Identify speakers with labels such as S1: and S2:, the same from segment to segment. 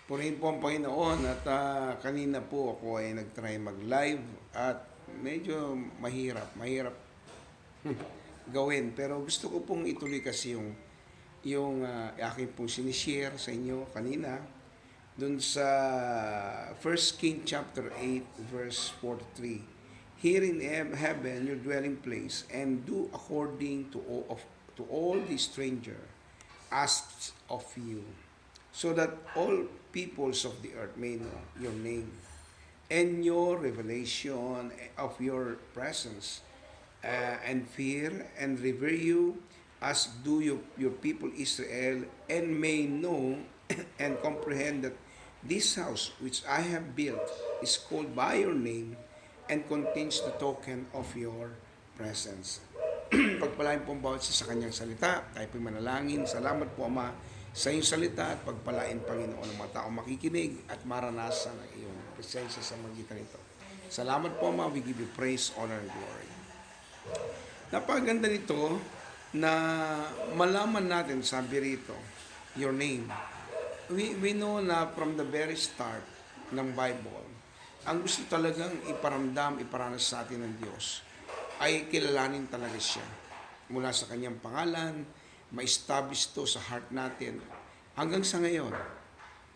S1: Purihin po ang Panginoon at kanina po ako ay nag-try mag-live at medyo mahirap gawin. Pero gusto ko pong ituloy kasi yung aking pong sinishare sa inyo kanina dun sa 1 King chapter 8 verse 43. Here in heaven, your dwelling place, and do according to all the stranger asks of you, so that all peoples of the earth may know your name and your revelation of your presence, and fear and revere you as do your people Israel, and may know and comprehend that this house which I have built is called by your name and contains the token of your presence. Pagpalain po ang bawat sa kanyang salita. Tayo po'y manalangin. Salamat po, Ama, sa iyong salita at pagpalain, Panginoon, ng mga taong makikinig at maranasan ang iyong presensya sa magitan nito. Salamat po, Ama. We give you praise, honor, and glory. Napaganda nito na malaman natin, sabi rito, your name. We know na from the very start ng Bible, ang gusto talagang iparanas sa atin ng Diyos ay kilalanin talaga siya. Mula sa kanyang pangalan, ma-establish to sa heart natin. Hanggang sa ngayon,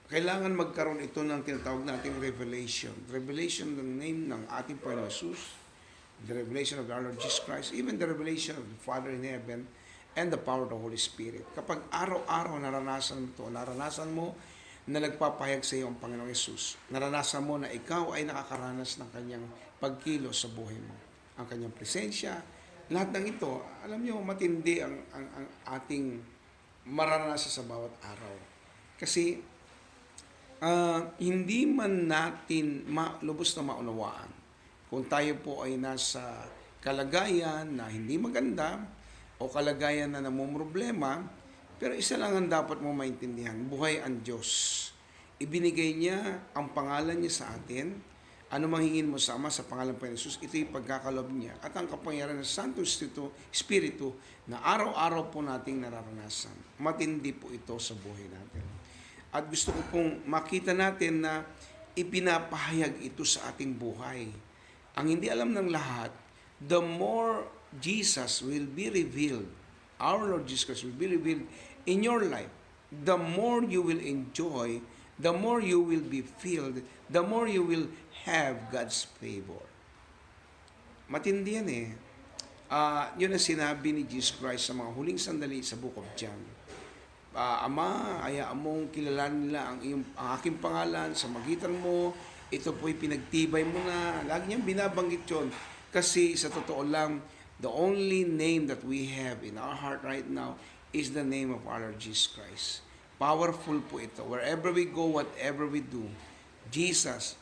S1: kailangan magkaroon ito ng tinatawag nating revelation. Revelation ng name ng ating Panginoon Jesus, the revelation of our Lord Jesus Christ, even the revelation of the Father in heaven, and the power of the Holy Spirit. Kapag araw-araw naranasan mo ito, naranasan mo na nagpapahayag sa iyo ang Panginoong Jesus, naranasan mo na ikaw ay nakakaranas ng kanyang pagkilos sa buhay mo. Ang kanyang presensya, lahat ng ito, alam niyo, matindi ang ating maranasan sa bawat araw. Kasi, hindi man natin lubos na maunawaan kung tayo po ay nasa kalagayan na hindi maganda o kalagayan na namumroblema, pero isa lang ang dapat mo maintindihan, buhay ang Diyos. Ibinigay niya ang pangalan niya sa atin. Ano manghingin mo sa Ama sa pangalan ng Jesus, ito yung pagkakalob niya at ang kapangyarihan ng Santo Espiritu na araw-araw po nating nararanasan. Matindi po ito sa buhay natin. At gusto ko pong makita natin na ipinapahayag ito sa ating buhay. Ang hindi alam ng lahat, the more Jesus will be revealed, our Lord Jesus Christ will be revealed in your life, the more you will enjoy, the more you will be filled, the more you will have God's favor. Matindi yan eh. Yun ang sinabi ni Jesus Christ sa mga huling sandali sa Book of John. Ama, hayaan mong kilalanin nila ang aking pangalan sa magitan mo. Ito po'y pinagtibay mo na. Lagi niyang binabanggit yun. Kasi sa totoo lang, the only name that we have in our heart right now is the name of our Lord Jesus Christ. Powerful po ito. Wherever we go, whatever we do, Jesus,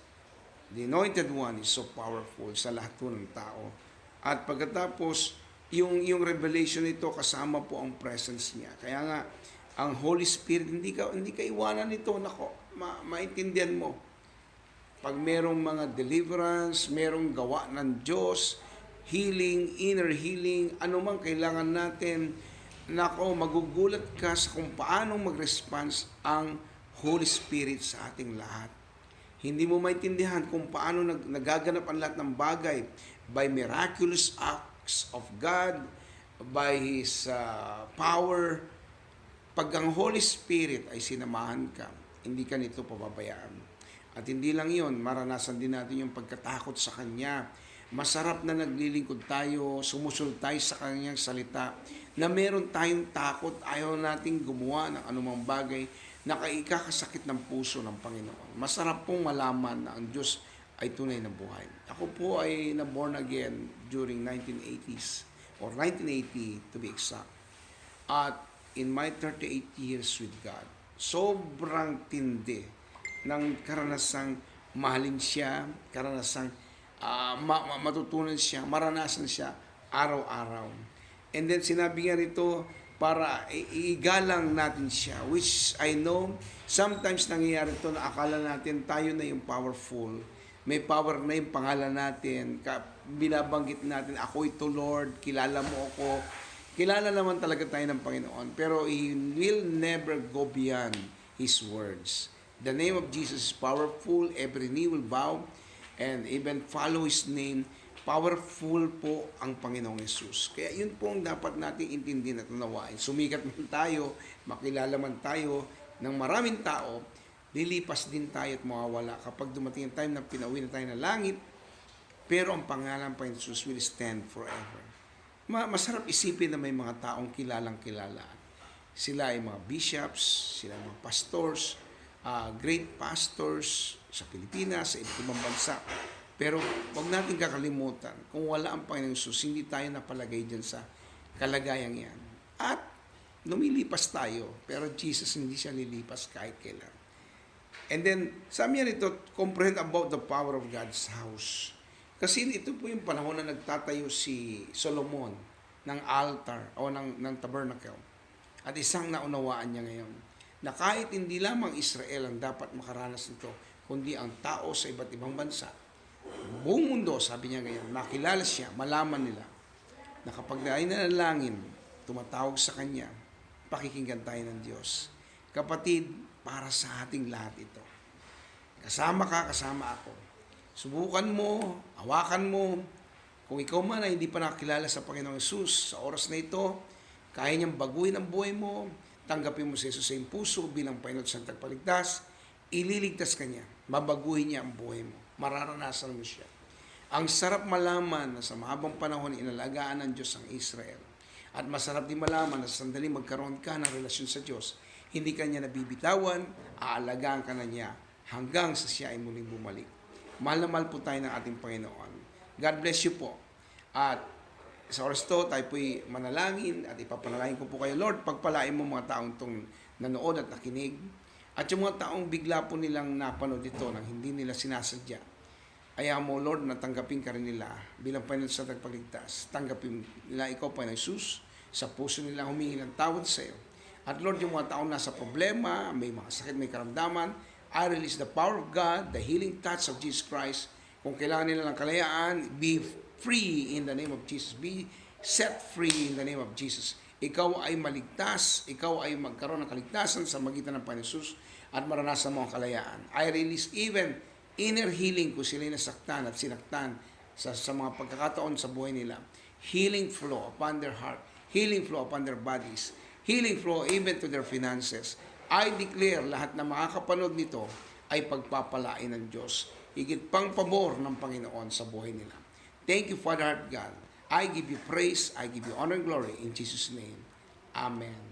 S1: the Anointed One, is so powerful sa lahat po ng tao. At pagkatapos, yung revelation nito, kasama po ang presence niya. Kaya nga, ang Holy Spirit, hindi ka iwanan nito. Nako, maintindihan mo. Pag merong mga deliverance, merong gawa ng Diyos, healing, inner healing, anumang kailangan natin, nako, magugulat ka sa kung paano mag-response ang Holy Spirit sa ating lahat. Hindi mo maintindihan kung paano nagaganap ang lahat ng bagay by miraculous acts of God, by His power. Pag ang Holy Spirit ay sinamahan ka, hindi ka nito pababayaan. At hindi lang yun, maranasan din natin yung pagkatakot sa Kanya. Masarap na naglilingkod tayo, sumusunod tayo sa Kanyang salita, na meron tayong takot, ayaw nating gumawa ng anumang bagay na ikakasakit ng puso ng Panginoon. Masarap pong malaman na ang Diyos ay tunay na buhay. Ako po ay na-born again during 1980s, or 1980 to be exact. At in my 38 years with God, sobrang tindi ng karanasang mahalin siya, karanasang matutunan siya, maranasan siya araw-araw. And then sinabi nga rito, para igalang natin siya, which I know, sometimes nangyayari ito na akala natin tayo na yung powerful, may power na yung pangalan natin, binabanggit natin, ako ito Lord, kilala mo ako, kilala naman talaga tayo ng Panginoon, pero He will never go beyond His words. The name of Jesus is powerful. Every knee will bow and even follow His name. Powerful po ang Panginoong Yesus. Kaya yun po ang dapat nating intindihin at unawain. Sumikat man tayo, makilala man tayo ng maraming tao, lilipas din tayo at mawawala kapag dumating ang time na pinauwi na tayo ng langit, pero ang pangalan pa Jesus will stand forever. Masarap isipin na may mga taong kilalang kilala. Sila ay mga bishops, sila ay mga pastors, great pastors sa Pilipinas, sa ibang bansa. Pero huwag natin kakalimutan, kung wala ang Panginoong Jesus, hindi tayo napalagay dyan sa kalagayang yan. At lumilipas tayo, pero Jesus hindi siya lilipas kahit kailan. And then, sabi niya nito, comprehend about the power of God's house. Kasi ito po yung panahon na nagtatayo si Solomon ng altar o ng tabernacle. At isang naunawaan niya ngayon, na kahit hindi lamang Israel ang dapat makaranas nito, kundi ang tao sa iba't ibang bansa. Buong mundo, sabi niya ngayon, makilala siya, malaman nila, na kapag ay nanalangin, tumatawag sa Kanya, pakikinggan tayo ng Diyos. Kapatid, para sa ating lahat ito. Kasama ka, kasama ako. Subukan mo, hawakan mo. Kung ikaw man ay hindi pa nakakilala sa Panginoong Yesus, sa oras na ito, kaya niyang baguhin ang buhay mo, tanggapin mo si Jesus sa iyong puso bilang Panginoon at Tagapagligtas, ililigtas ka niya, mabaguhin niya ang buhay mo, mararanasan mo siya. Ang sarap malaman na sa mahabang panahon inalagaan ng Diyos ang Israel. At masarap din malaman na sa sandali magkaroon ka ng relasyon sa Diyos, hindi ka niya nabibitawan, aalagaan ka na niya hanggang sa siya ay muling bumalik. Mahal na mahal po tayo ng ating Panginoon. God bless you po. At sa oras to, tayo po'y manalangin at ipapanalangin ko po kayo, Lord, pagpalain mo mga taong itong nanood at nakinig. At yung mga taong bigla po nilang napanood ito nang hindi nila sinasadya. Ayaw mo, Lord, na tanggapin ka rin nila bilang Panginoon sa Tagapagligtas. Tanggapin nila ikaw, Panginoon Jesus, sa puso nila humingi ng tawad sa iyo. At Lord, yung mga taong nasa problema, may mga sakit, may karamdaman, I release the power of God, the healing touch of Jesus Christ. Kung kailangan nila ng kalayaan, be free in the name of Jesus. Be set free in the name of Jesus. Ikaw ay maligtas, ikaw ay magkaroon ng kaligtasan sa magitan ng Panginoon Jesus at maranasan mo ang kalayaan. I release even inner healing kung sila nasaktan at sinaktan sa mga pagkakataon sa buhay nila. Healing flow upon their heart, healing flow upon their bodies, healing flow even to their finances. I declare lahat na makakapanood nito ay pagpapalain ng Diyos. Higit pang pabor ng Panginoon sa buhay nila. Thank you, Father Heart God. I give you praise, I give you honor and glory in Jesus' name. Amen.